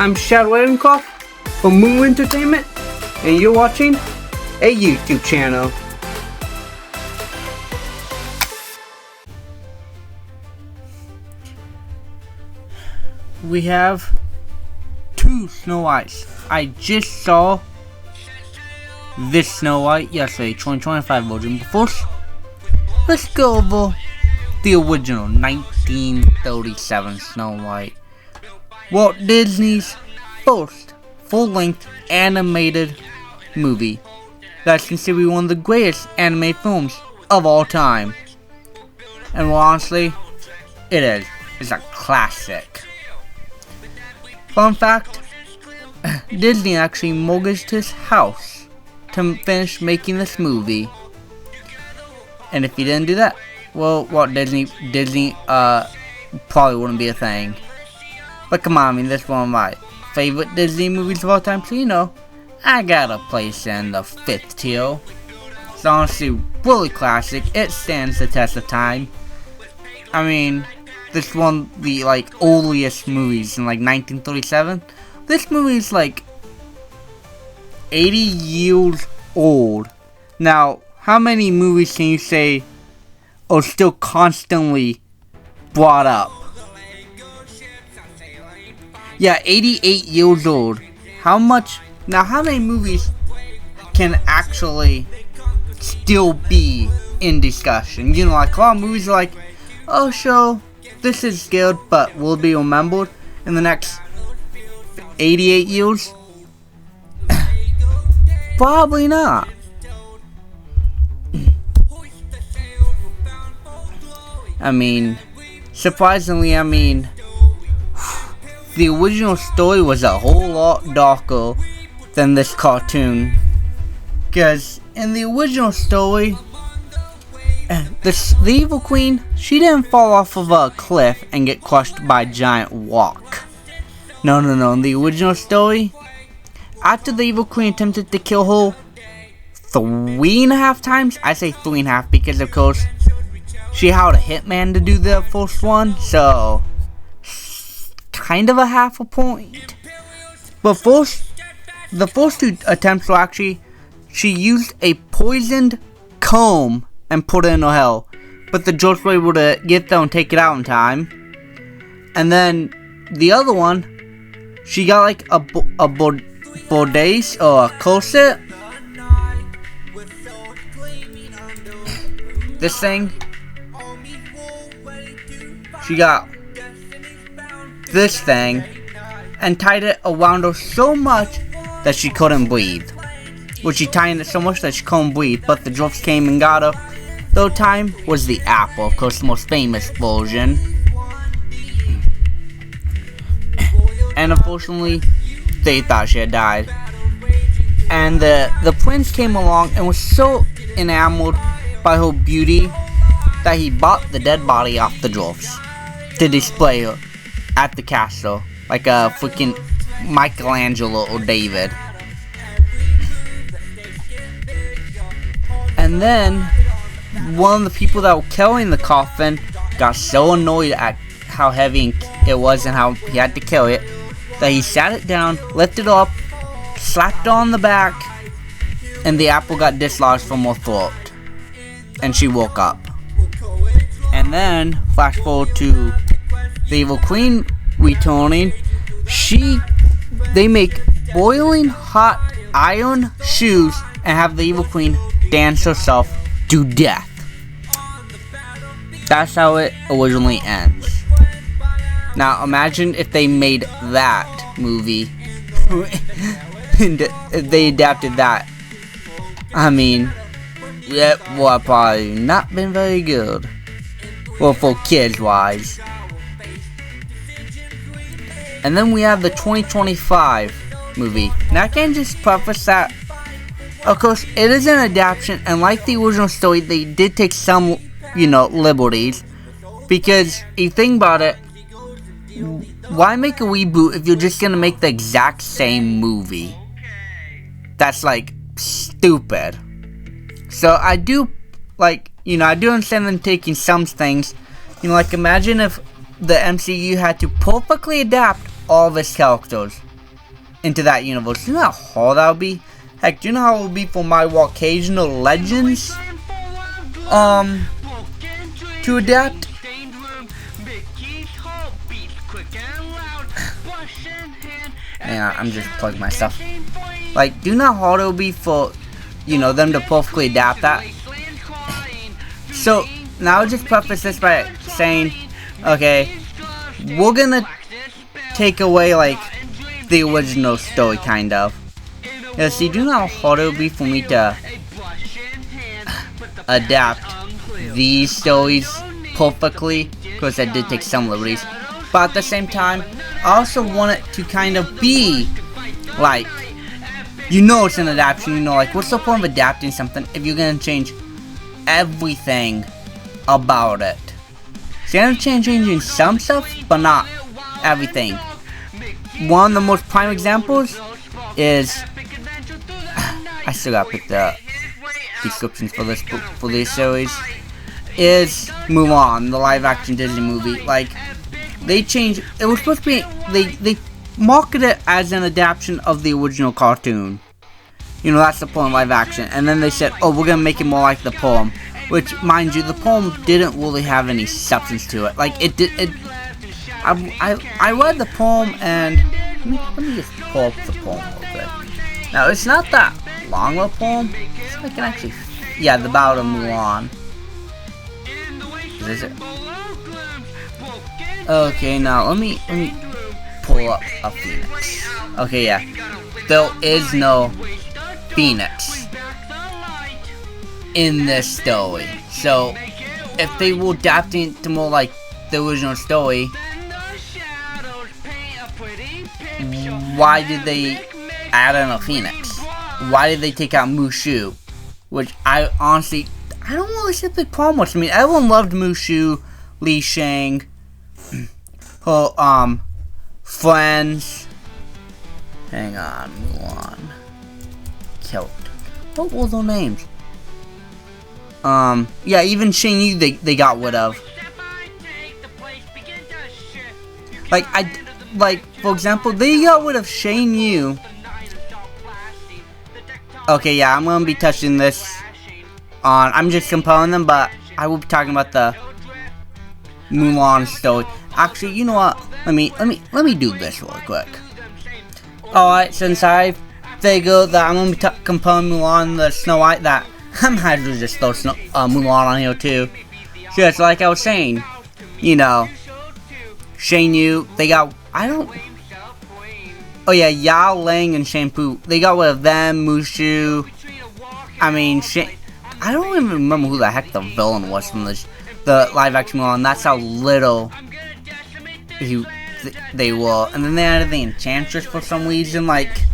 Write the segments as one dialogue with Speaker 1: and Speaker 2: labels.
Speaker 1: I'm Shadow Edencroft from Moon Entertainment, and you're watching a YouTube channel. We have two Snow Whites. I just saw this Snow White yesterday, 2025 version. But first, let's go over the original 1937 Snow White. Walt Disney's first full-length animated movie that's considered one of the greatest animated films of all time. And well, honestly, it is. It's a classic. Fun fact, Disney actually mortgaged his house to finish making this movie. And if he didn't do that, well, Walt Disney probably wouldn't be a thing. But come on, I mean, this is one of my favorite Disney movies of all time, so you know, I gotta place in the 5th tier. It's honestly really classic. It stands the test of time. I mean, this is one of the oldest movies in 1937. This movie is 80 years old. Now, how many movies can you say are still constantly brought up? Yeah, 88 years old. How many movies can actually still be in discussion? You know, a lot of movies are oh, sure, this is good, but will be remembered in the next 88 years? Probably not. I mean, surprisingly, the original story was a whole lot darker than this cartoon. Because in the original story, the evil queen, she didn't fall off of a cliff and get crushed by a giant rock. No. In the original story, after the evil queen attempted to kill her 3.5 times, I say 3.5 because of course she hired a hitman to do the first one, so kind of a half a point. But the first two attempts were actually, she used a poisoned comb and put it in her hair, but the jokes were able to get there and take it out in time. And then the other one, she got a bordage or a corset. This thing, she got this thing and tied it around her so much that she couldn't breathe. Well, she tied it so much that she couldn't breathe, but the dwarfs came and got her. Third time was the apple, of course, the most famous version. And unfortunately, they thought she had died. And the prince came along and was so enamored by her beauty that he bought the dead body off the dwarfs to display her at the castle, like a freaking Michelangelo or David. And then one of the people that were carrying the coffin got so annoyed at how heavy it was and how he had to carry it that he sat it down, lifted it up, slapped it on the back, and the apple got dislodged from her throat, and she woke up. And then flash forward to the evil queen returning. They make boiling hot iron shoes and have the evil queen dance herself to death. That's how it originally ends. Now imagine if they made that movie and if they adapted that. I mean, it would probably not been very good. Well, for kids wise. And then we have the 2025 movie. Now I can just preface that, of course, it is an adaptation, and like the original story, they did take some, liberties. Because if you think about it, why make a reboot if you're just gonna make the exact same movie? That's stupid. So I do understand them taking some things. Imagine if the MCU had to perfectly adapt all of its characters. into that universe. Do you know how hard that would be? Heck, do you know how it would be for my occasional legends to adapt? Yeah, I'm just plugging myself. Like, do you know how hard it would be for, you know, them to perfectly adapt that? So, now I'll just preface this by saying, okay, we're gonna take away, like, the original story, kind of. Yeah, see, do you know how hard it would be for me to adapt these stories perfectly? Of course, I did take some liberties. But at the same time, I also want it to kind of be, like, you know it's an adaptation, you know, like, what's the point of adapting something if you're gonna change everything about it? So you're changing some stuff, but not everything. One of the most prime examples is, I still gotta pick the descriptions for this book, for this series, is Mulan, the live action Disney movie. Like, they changed, it was supposed to be, they marketed it as an adaptation of the original cartoon. You know, that's the poem live action. And then they said, oh, we're gonna make it more like the poem. Which, mind you, the poem didn't really have any substance to it. Like, I read the poem, and let me just pull up the poem a little bit. Now, it's not that long of a poem. So I can actually, yeah, the Ballad of Mulan. Is it? Okay, now let me pull up a phoenix. Okay, yeah, there is no phoenix in this story. So, if they were adapting to more like the original story, why did they add in a phoenix? Why did they take out Mushu? Which I honestly, I don't really see the problem with. I mean, everyone loved Mushu, Li Shang, her friends. Hang on, Mulan. Killed. What were their names? Yeah, even Shang Yu they got rid of. Like, for example, they got rid of Shang Yu. Okay, yeah, I'm gonna be touching this on, I'm just comparing them, but I will be talking about the Mulan story. Actually, you know what? Let me do this real quick. Alright, since I figured that I'm gonna be comparing Mulan to Snow White, that I might as well just throw Mulan on here too. Just like I was saying, you know, Shang Yu, they got, oh yeah, Yao Lang and Shampoo, they got rid of them, Mushu, I mean, I don't even remember who the heck the villain was from the live action Mulan. That's how little they were. And then they added the Enchantress for some reason. Like,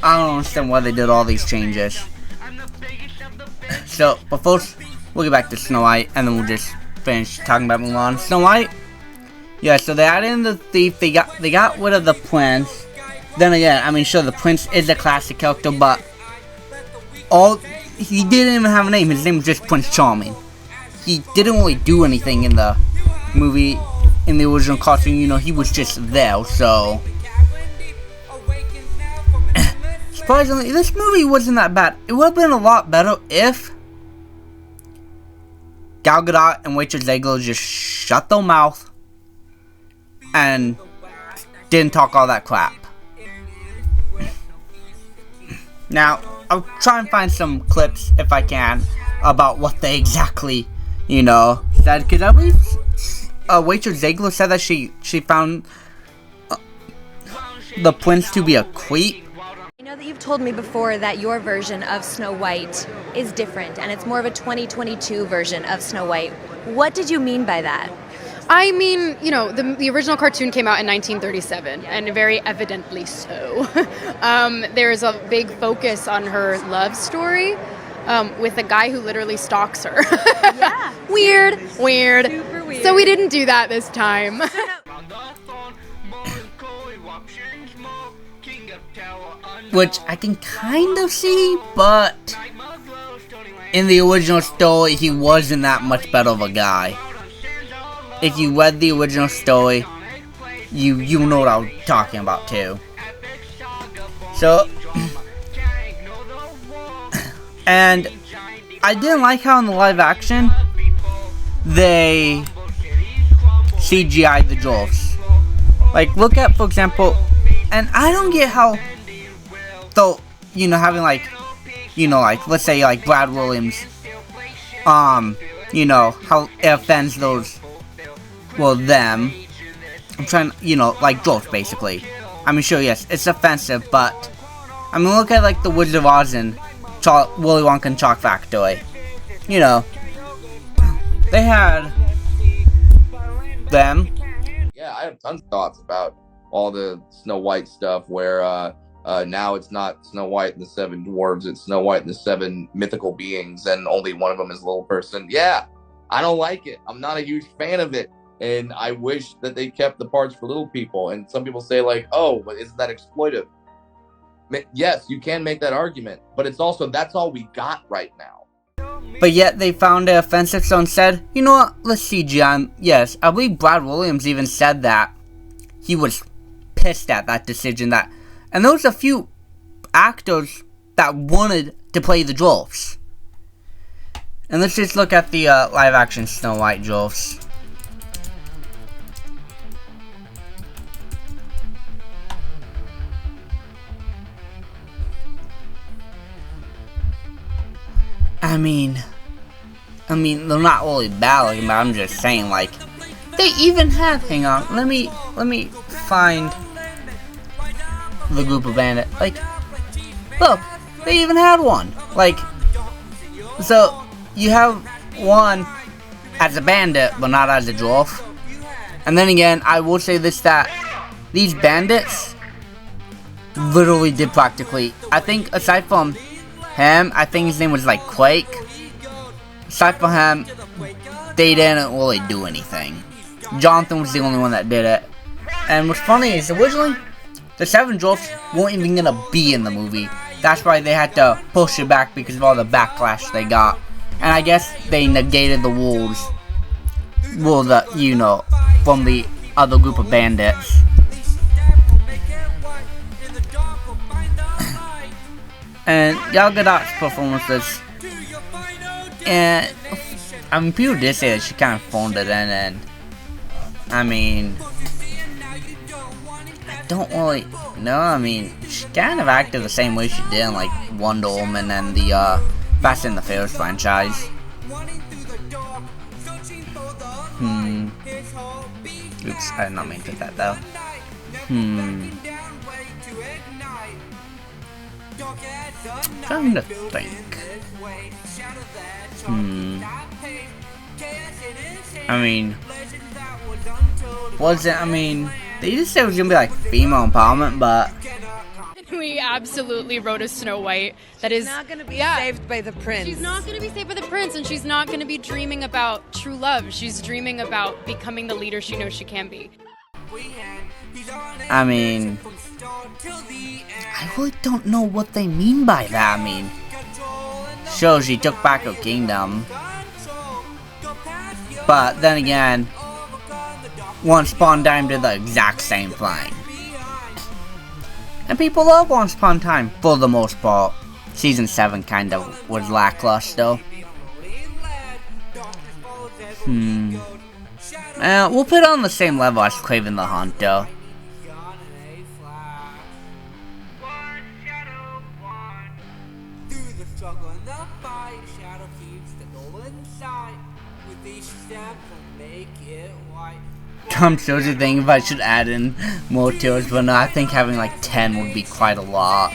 Speaker 1: I don't understand why they did all these changes. So, but first, we'll get back to Snow White, and then we'll just finish talking about Mulan. Snow White, yeah. So they added in the thief. They got rid of the prince. Then again, I mean, sure, the prince is a classic character, but he didn't even have a name. His name was just Prince Charming. He didn't really do anything in the movie, in the original cartoon. You know, he was just there. So surprisingly, this movie wasn't that bad. It would have been a lot better if Gal Gadot and Rachel Zegler just shut their mouth and didn't talk all that crap. Now, I'll try and find some clips, if I can, about what they exactly, you know, said. Because I believe Rachel Zegler said that she found the prince to be a creep.
Speaker 2: I know that you've told me before that your version of Snow White is different, and it's more of a 2022 version of Snow White. What did you mean by that?
Speaker 3: I mean, you know, the original cartoon came out in 1937, and very evidently so. There's a big focus on her love story with a guy who literally stalks her.
Speaker 2: Yeah.
Speaker 3: Weird.
Speaker 2: Super weird.
Speaker 3: So we didn't do that this time.
Speaker 1: Which I can kind of see, but in the original story, he wasn't that much better of a guy. If you read the original story, you know what I'm talking about too. So, and I didn't like how in the live action they CGI'd the dwarfs. Like, look at, for example, and I don't get how, though, you know, having like, you know, like, let's say like Brad Williams, you know, how it offends those, well, them. I'm trying, you know, like dwarfs basically. I mean, sure, yes, it's offensive, but I mean, look at like the Wizard of Oz and Willy Wonka and Chalk Factory. You know, they had them.
Speaker 4: Yeah, I have tons of thoughts about all the Snow White stuff where now it's not Snow White and the Seven Dwarves, it's Snow White and the Seven mythical beings, and only one of them is a little person. Yeah, I don't like it. I'm not a huge fan of it. And I wish that they kept the parts for little people. And some people say like, oh, but isn't that exploitive? Yes, you can make that argument, but it's also, that's all we got right now.
Speaker 1: But yet they found it offensive, so instead, you know what, let's CGI. Yes, I believe Brad Williams even said that he was pissed at that decision, that, and there was a few actors that wanted to play the dwarfs. And let's just look at the live action Snow White dwarfs. I mean, they're not really bad looking, but I'm just saying, like, they even have, hang on, let me find the group of bandit, like, look, they even had one, like, so, you have one as a bandit, but not as a dwarf, and then again, I will say this, that these bandits literally did practically, I think, aside from him, I think his name was like Quake. Aside from him, they didn't really do anything. Jonathan was the only one that did it. And what's funny is originally, the Seven Dwarfs weren't even gonna be in the movie. That's why they had to push it back because of all the backlash they got. And I guess they negated the wolves. Well, the, you know, from the other group of bandits. And Gal Gadot's performances, and I mean, people did say that she kind of phoned it in, and I mean, I don't really know. I mean, she kind of acted the same way she did in like Wonder Woman and the Fast and the Furious franchise. Oops, I did not mean to do that though. Trying to think. I mean, was it? I mean, they just said it was gonna be like female empowerment, but
Speaker 3: We absolutely wrote a Snow White that is
Speaker 5: not going to be saved by the prince.
Speaker 3: She's not going to be saved by the prince, and she's not going to be dreaming about true love. She's dreaming about becoming the leader she knows she can be.
Speaker 1: I mean, I really don't know what they mean by that. I mean, sure, she took back her kingdom, but then again, Once Upon a Time did the exact same thing. And people love Once Upon a Time, for the most part. Season 7 kind of was lackluster. We'll put it on the same level as Kraven the Hunter. I'm seriously thinking if I should add in more tiers, but no, I think having like 10 would be quite a lot.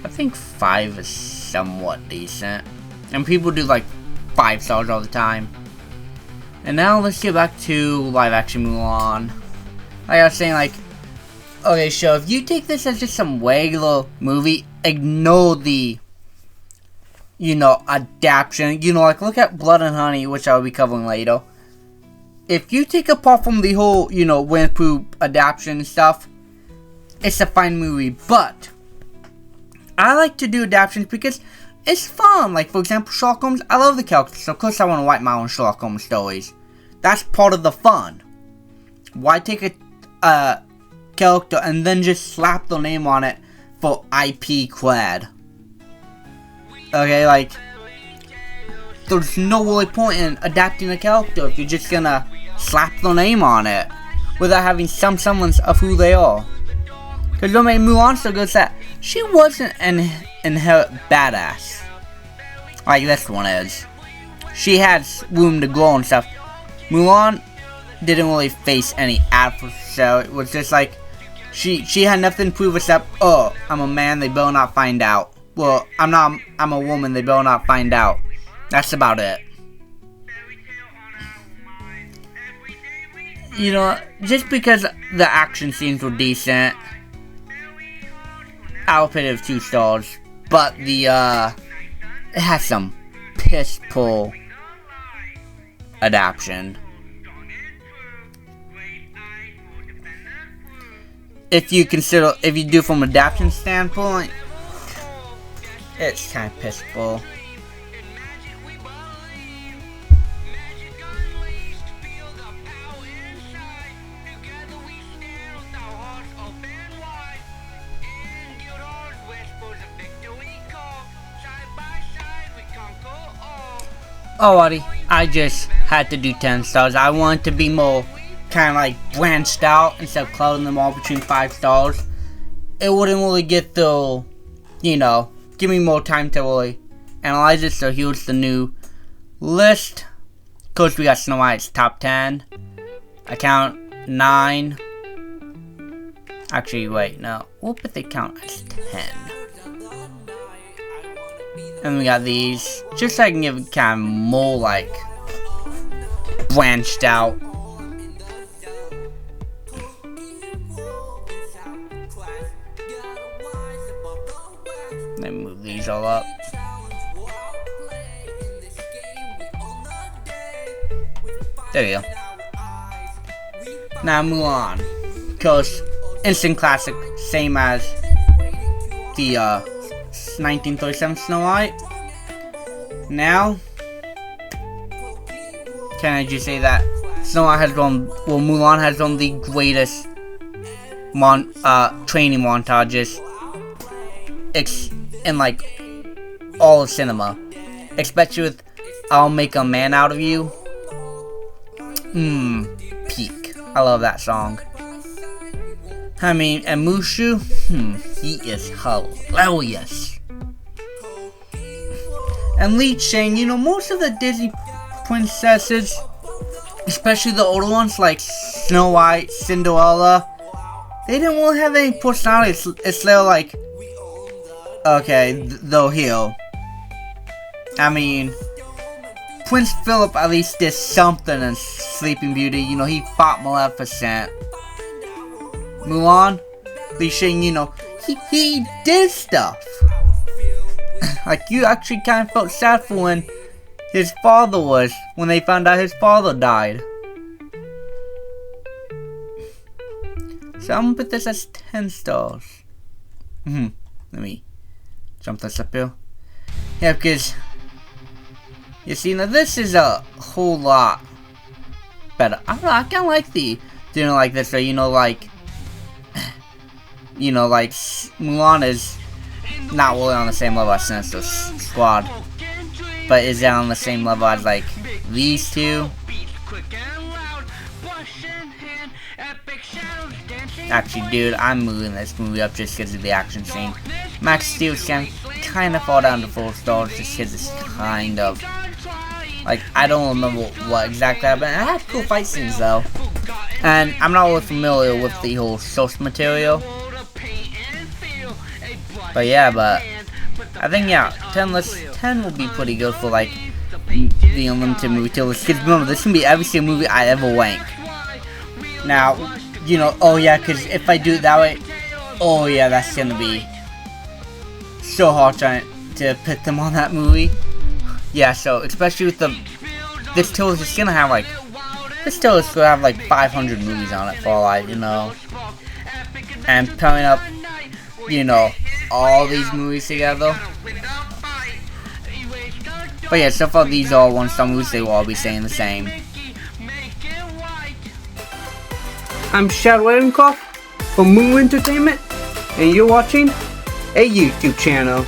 Speaker 1: I think 5 is somewhat decent. And people do like 5 stars all the time. And now let's get back to live action Mulan. Like I was saying, like, okay, so if you take this as just some regular movie, ignore the, you know, adaptation. You know, like look at Blood and Honey, which I'll be covering later. If you take apart from the whole, you know, Winnie Pooh adaptation and stuff, it's a fine movie. But I like to do adaptations because it's fun. Like, for example, Sherlock Holmes, I love the characters, so of course I want to write my own Sherlock Holmes stories. That's part of the fun. Why take a character and then just slap the name on it for IP cred. Okay, like, there's no really point in adapting a character if you're just gonna slap their name on it without having some semblance of who they are. Because what made Mulan so good is that she wasn't an inherent badass like this one is. She had room to grow and stuff. Mulan didn't really face any adversary. It was just like she had nothing to prove except, oh, I'm a man, they better not find out. Well, I'm a woman, they better not find out. That's about it. You know, just because the action scenes were decent, I'll put it 2 stars. But the, it has some piss poor adaptation. If you do from adaptation standpoint, it's kind of piss poor. Alrighty, I just had to do 10 stars. I wanted to be more kind of like branched out instead of clouding them all between 5 stars. It wouldn't really get the, you know, give me more time to really analyze it. So here's the new list. Of course, we got Snow White's top 10. I count 9. Actually, wait, no. We'll put the count as 10. And we got these, just so I can give it kind of more, like, branched out. Let me move these all up. There we go. Now Mulan. Because instant classic, same as the 1937 Snow White. Now, can I just say that Snow White has one, well, Mulan has one of the greatest training montages in like all of cinema, especially with "I'll Make a Man Out of You." Peak. I love that song. I mean, and Mushu, he is hilarious. And Li Chang, you know, most of the Disney princesses, especially the older ones like Snow White, Cinderella, they didn't really have any personality. It's they're like, okay, they'll heal. I mean, Prince Philip at least did something in Sleeping Beauty. You know, he fought Maleficent. Mulan, Li Chang, you know, he did stuff. Like, you actually kind of felt sad for when his father when they found out his father died. So I'm gonna put this as 10 stars. Let me jump this up here. Yeah, because you see, now this is a whole lot better. I don't know, I kinda like doing it like this, so you know, like Mulan is not really on the same level as Sinister Squad, but is on the same level as like these two. Actually, dude, I'm moving this movie up just because of the action scene. Max Steel's can kind of fall down to 4 stars just because it's kind of like, I don't remember what exactly happened. It had cool fight scenes though, and I'm not really familiar with the whole source material. But yeah, I think, yeah, 10 will be pretty good for like the unlimited movie tier list. Because remember, this can be every single movie I ever rank. Now, you know, oh yeah, because if I do it that way, oh yeah, that's gonna be so hard trying to put them on that movie. Yeah, so especially with this tier list is gonna have like, this tier list will have like 500 movies on it for all I know. And coming up, you know, all these movies together. But yeah, so far these are 1-star movies, they will all be staying the same. I'm Shadow Encoff from Moon Entertainment, and you're watching a YouTube channel.